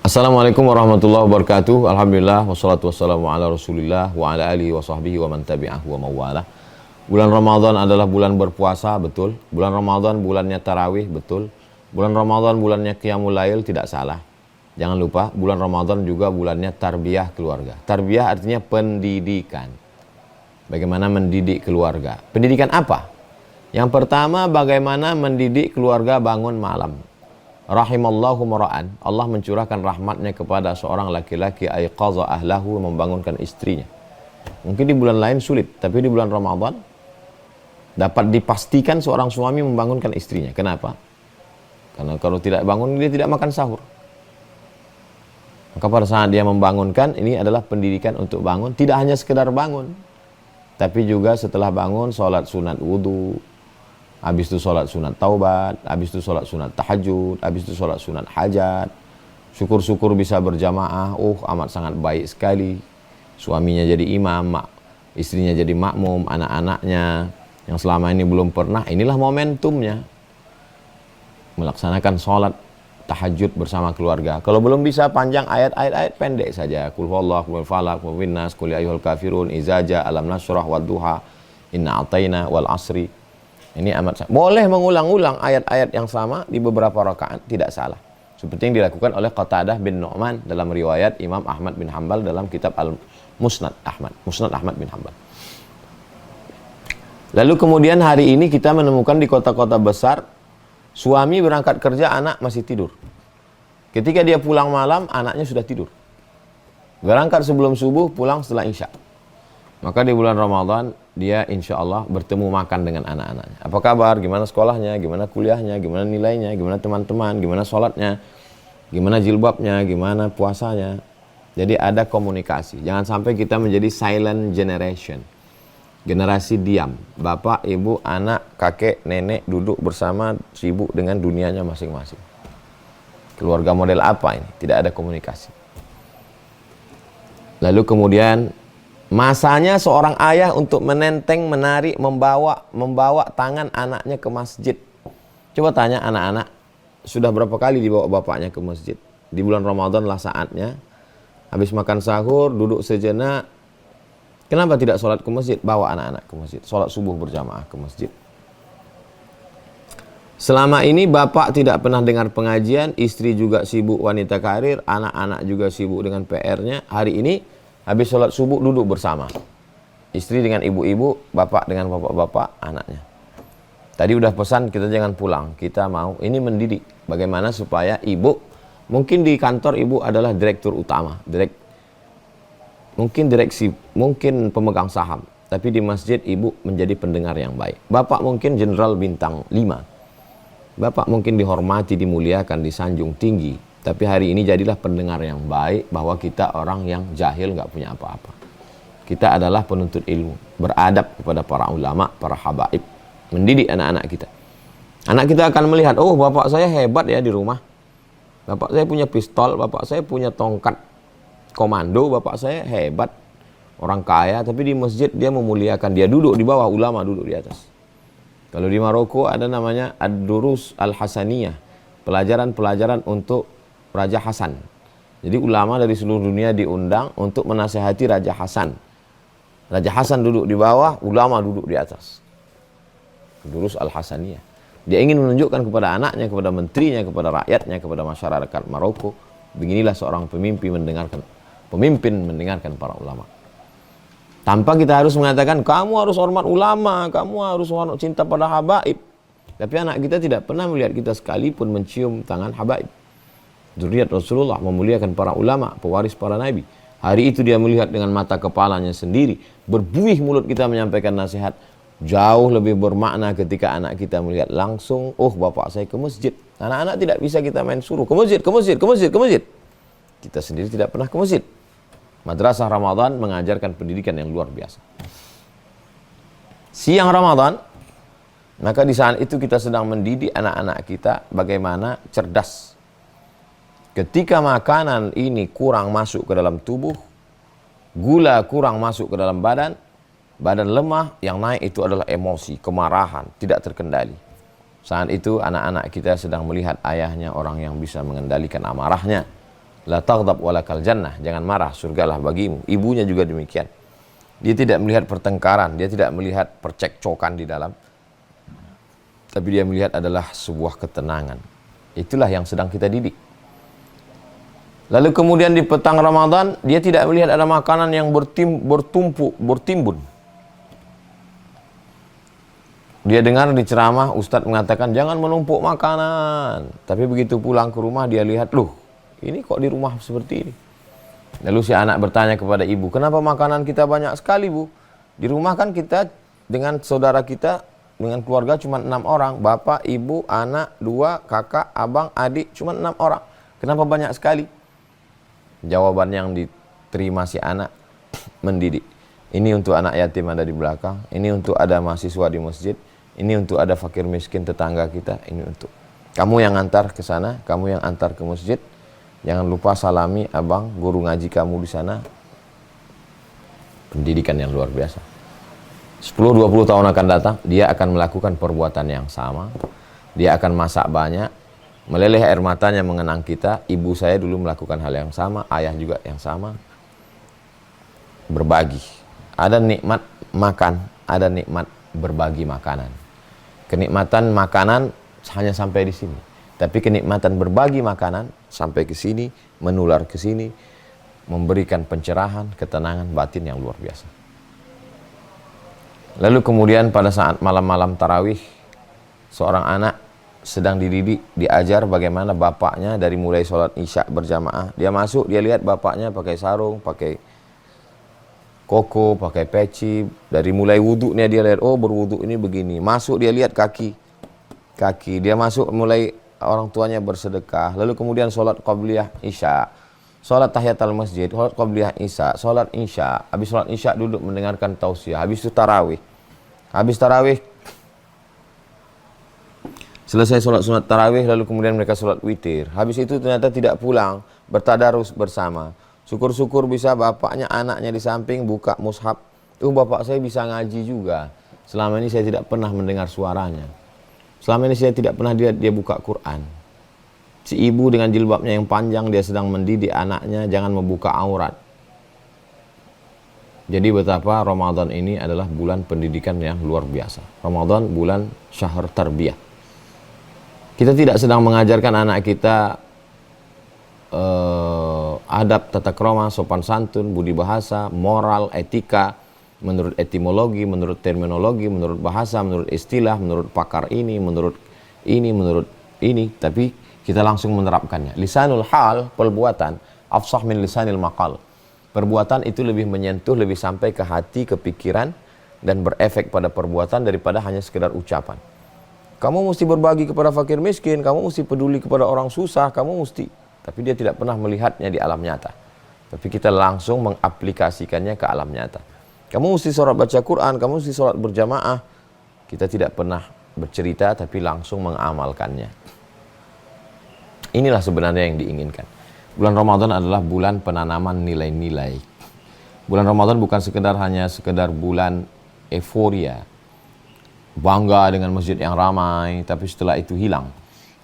Assalamualaikum warahmatullahi wabarakatuh. Alhamdulillah wassalatu wassalamu ala Rasulillah wa ala alihi wa sahbihi wa man tabi'ahu wa mawalah. Bulan Ramadan adalah bulan berpuasa, betul. Bulan Ramadan bulannya tarawih, betul. Bulan Ramadan bulannya qiyamul lail, tidak salah. Jangan lupa, bulan Ramadan juga bulannya tarbiyah keluarga. Tarbiyah artinya pendidikan. Bagaimana mendidik keluarga. Pendidikan apa? Yang pertama, bagaimana mendidik keluarga bangun malam. Rahimallahu mara'an. Allah mencurahkan rahmatnya kepada seorang laki-laki aiqaza ahlahu, membangunkan istrinya. Mungkin di bulan lain sulit, tapi di bulan Ramadan dapat dipastikan seorang suami membangunkan istrinya. Kenapa? Karena kalau tidak bangun, dia tidak makan sahur. Maka pada saat dia membangunkan, ini adalah pendidikan untuk bangun. Tidak hanya sekedar bangun, tapi juga setelah bangun, sholat sunat wudhu, habis itu sholat sunat taubat, habis itu sholat sunat tahajud, habis itu sholat sunat hajat. Syukur-syukur bisa berjamaah, amat sangat baik sekali. Suaminya jadi imam, istrinya jadi makmum, anak-anaknya yang selama ini belum pernah, inilah momentumnya. Melaksanakan sholat tahajud bersama keluarga. Kalau belum bisa panjang ayat pendek saja. Qul huwallahu, qul falaq, qul winnas, qul ya ayyuhal kafirun, izaja, alam nasrah, wadduha, inna ataina, wal asri. Ini amat boleh mengulang-ulang ayat-ayat yang sama di beberapa rakaat, tidak salah. Seperti yang dilakukan oleh Qatadah bin Nu'man dalam riwayat Imam Ahmad bin Hanbal dalam kitab Al-Musnad Ahmad bin Hanbal. Lalu kemudian hari ini kita menemukan di kota-kota besar, suami berangkat kerja, anak masih tidur. Ketika dia pulang malam, anaknya sudah tidur. Berangkat sebelum subuh, pulang setelah isya. Maka di bulan Ramadan, dia insya Allah bertemu makan dengan anak-anaknya. Apa kabar? Gimana sekolahnya? Gimana kuliahnya? Gimana nilainya? Gimana teman-teman? Gimana sholatnya? Gimana jilbabnya? Gimana puasanya? Jadi ada komunikasi. Jangan sampai kita menjadi silent generation. Generasi diam. Bapak, ibu, anak, kakek, nenek duduk bersama, sibuk dengan dunianya masing-masing. Keluarga model apa ini? Tidak ada komunikasi. Lalu kemudian masanya seorang ayah untuk menenteng, menarik, membawa tangan anaknya ke masjid. Coba tanya anak-anak, sudah berapa kali dibawa bapaknya ke masjid? Di bulan Ramadan lah saatnya. Habis makan sahur, duduk sejenak. Kenapa tidak sholat ke masjid? Bawa anak-anak ke masjid. Sholat subuh berjamaah ke masjid. Selama ini bapak tidak pernah dengar pengajian, istri juga sibuk wanita karir, anak-anak juga sibuk dengan PR-nya. Hari ini habis sholat subuh duduk bersama. Istri dengan ibu-ibu, bapak dengan bapak-bapak, anaknya. Tadi udah pesan kita jangan pulang. Kita mau, ini mendidik. Bagaimana supaya ibu, mungkin di kantor ibu adalah direktur utama. Mungkin direksi, mungkin pemegang saham. Tapi di masjid ibu menjadi pendengar yang baik. Bapak mungkin jenderal bintang 5. Bapak mungkin dihormati, dimuliakan, disanjung tinggi. Tapi hari ini jadilah pendengar yang baik, bahwa kita orang yang jahil, nggak punya apa-apa. Kita adalah penuntut ilmu, beradab kepada para ulama, para habaib, mendidik anak-anak kita. Anak kita akan melihat, bapak saya hebat ya di rumah. Bapak saya punya pistol, bapak saya punya tongkat komando, bapak saya hebat. Orang kaya, tapi di masjid dia memuliakan, dia duduk di bawah, ulama duduk di atas. Kalau di Maroko ada namanya Ad-Durus Al-Hasaniyah, pelajaran-pelajaran untuk Raja Hasan. Jadi ulama dari seluruh dunia diundang untuk menasehati Raja Hasan. Raja Hasan duduk di bawah, ulama duduk di atas. Durus Al-Hasaniyah. Dia ingin menunjukkan kepada anaknya, kepada menterinya, kepada rakyatnya, kepada masyarakat Maroko, beginilah seorang pemimpin mendengarkan para ulama. Tanpa kita harus mengatakan, kamu harus hormat ulama, kamu harus hormat cinta pada habaib. Tapi anak kita tidak pernah melihat kita sekalipun mencium tangan habaib. Zuriat Rasulullah memuliakan para ulama, pewaris para nabi. Hari itu dia melihat dengan mata kepalanya sendiri. Berbuih mulut kita menyampaikan nasihat. Jauh lebih bermakna ketika anak kita melihat langsung, bapak saya ke masjid. Anak-anak tidak bisa kita main suruh, ke masjid, ke masjid, ke masjid, ke masjid. Kita sendiri tidak pernah ke masjid. Madrasah Ramadan mengajarkan pendidikan yang luar biasa. Siang Ramadan, maka di saat itu kita sedang mendidik anak-anak kita bagaimana cerdas. Ketika makanan ini kurang masuk ke dalam tubuh, gula kurang masuk ke dalam badan lemah, yang naik itu adalah emosi, kemarahan, tidak terkendali. Saat itu anak-anak kita sedang melihat ayahnya orang yang bisa mengendalikan amarahnya. La taghdab walakal jannah, jangan marah, surgalah bagimu. Ibunya juga demikian. Dia tidak melihat pertengkaran, dia tidak melihat percekcokan di dalam, tapi dia melihat adalah sebuah ketenangan. Itulah yang sedang kita didik. Lalu kemudian di petang Ramadan, dia tidak melihat ada makanan yang bertimbun. Dia dengar di ceramah, Ustadz mengatakan, jangan menumpuk makanan. Tapi begitu pulang ke rumah, dia lihat, loh, ini kok di rumah seperti ini. Lalu si anak bertanya kepada ibu, kenapa makanan kita banyak sekali, Bu? Di rumah kan kita dengan saudara kita, dengan keluarga cuma 6 orang. Bapak, ibu, anak, 2, kakak, abang, adik, cuma 6 orang. Kenapa banyak sekali? Jawaban yang diterima si anak mendidik. Ini untuk anak yatim ada di belakang, ini untuk ada mahasiswa di masjid, ini untuk ada fakir miskin tetangga kita, ini untuk kamu yang antar ke sana, kamu yang antar ke masjid. Jangan lupa salami abang, guru ngaji kamu di sana. Pendidikan yang luar biasa. 10-20 tahun akan datang, dia akan melakukan perbuatan yang sama. Dia akan masak banyak, meleleh air matanya mengenang kita. Ibu saya dulu melakukan hal yang sama, ayah juga yang sama. Berbagi. Ada nikmat makan, ada nikmat berbagi makanan. Kenikmatan makanan hanya sampai di sini. Tapi kenikmatan berbagi makanan sampai ke sini, menular ke sini, memberikan pencerahan, ketenangan batin yang luar biasa. Lalu kemudian pada saat malam-malam tarawih, seorang anak sedang dididik, diajar bagaimana bapaknya dari mulai sholat isya berjamaah. Dia masuk, dia lihat bapaknya pakai sarung, pakai koko, pakai peci. Dari mulai wudhunya dia lihat, oh berwudhu ini begini. Masuk dia lihat kaki. Dia masuk mulai orang tuanya bersedekah. Lalu kemudian sholat qabliyah isya, sholat tahiyatul masjid, sholat qabliyah isya, sholat isya. Habis sholat isya duduk mendengarkan tausiah. Habis itu tarawih. Habis tarawih, selesai sholat sunat tarawih, lalu kemudian mereka sholat witir. Habis itu ternyata tidak pulang, bertadarus bersama. Syukur-syukur bisa bapaknya, anaknya di samping buka mushaf. Bapak saya bisa ngaji juga. Selama ini saya tidak pernah mendengar suaranya. Selama ini saya tidak pernah lihat dia buka Quran. Si ibu dengan jilbabnya yang panjang, dia sedang mendidik anaknya jangan membuka aurat. Jadi betapa Ramadan ini adalah bulan pendidikan yang luar biasa. Ramadan bulan syahr tarbiyah. Kita tidak sedang mengajarkan anak kita adab, tata krama, sopan santun, budi bahasa, moral, etika, menurut etimologi, menurut terminologi, menurut bahasa, menurut istilah, menurut pakar ini, menurut ini, tapi kita langsung menerapkannya. Lisanul hal, perbuatan, afsah min lisanil maqal. Perbuatan itu lebih menyentuh, lebih sampai ke hati, ke pikiran, dan berefek pada perbuatan daripada hanya sekedar ucapan. Kamu mesti berbagi kepada fakir miskin, kamu mesti peduli kepada orang susah, kamu mesti. Tapi dia tidak pernah melihatnya di alam nyata. Tapi kita langsung mengaplikasikannya ke alam nyata. Kamu mesti sholat baca Quran, kamu mesti sholat berjamaah. Kita tidak pernah bercerita, tapi langsung mengamalkannya. Inilah sebenarnya yang diinginkan. Bulan Ramadan adalah bulan penanaman nilai-nilai. Bulan Ramadan bukan hanya sekedar bulan euforia, bangga dengan masjid yang ramai, tapi setelah itu hilang.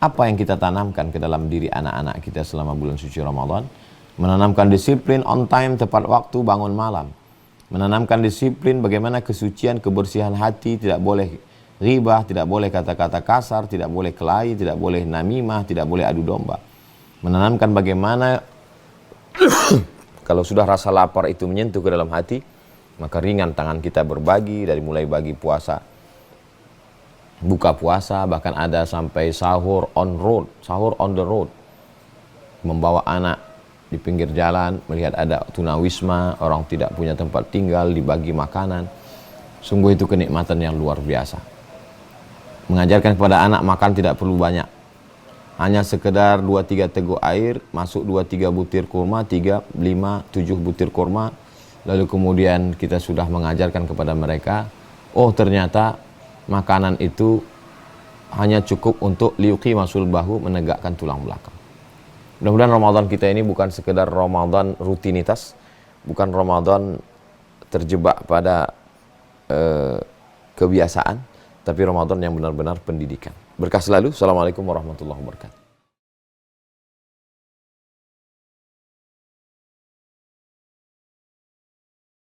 Apa yang kita tanamkan ke dalam diri anak-anak kita selama bulan suci Ramadan? Menanamkan disiplin on time, tepat waktu, bangun malam. Menanamkan disiplin bagaimana kesucian, kebersihan hati, tidak boleh ghibah, tidak boleh kata-kata kasar, tidak boleh kelahi, tidak boleh namimah, tidak boleh adu domba. Menanamkan bagaimana kalau sudah rasa lapar itu menyentuh ke dalam hati, maka ringan tangan kita berbagi, dari mulai bagi puasa, buka puasa, bahkan ada sampai sahur on the road. Membawa anak di pinggir jalan, melihat ada tunawisma, orang tidak punya tempat tinggal, dibagi makanan. Sungguh itu kenikmatan yang luar biasa. Mengajarkan kepada anak makan tidak perlu banyak. Hanya sekedar 2-3 teguk air, masuk 2-3 butir kurma, 3, 5, 7 butir kurma. Lalu kemudian kita sudah mengajarkan kepada mereka, oh ternyata makanan itu hanya cukup untuk liuqi masul bahu, menegakkan tulang belakang. Mudah-mudahan Ramadan kita ini bukan sekedar Ramadan rutinitas, bukan Ramadan terjebak pada kebiasaan, tapi Ramadan yang benar-benar pendidikan. Berkah selalu. Assalamualaikum warahmatullahi wabarakatuh.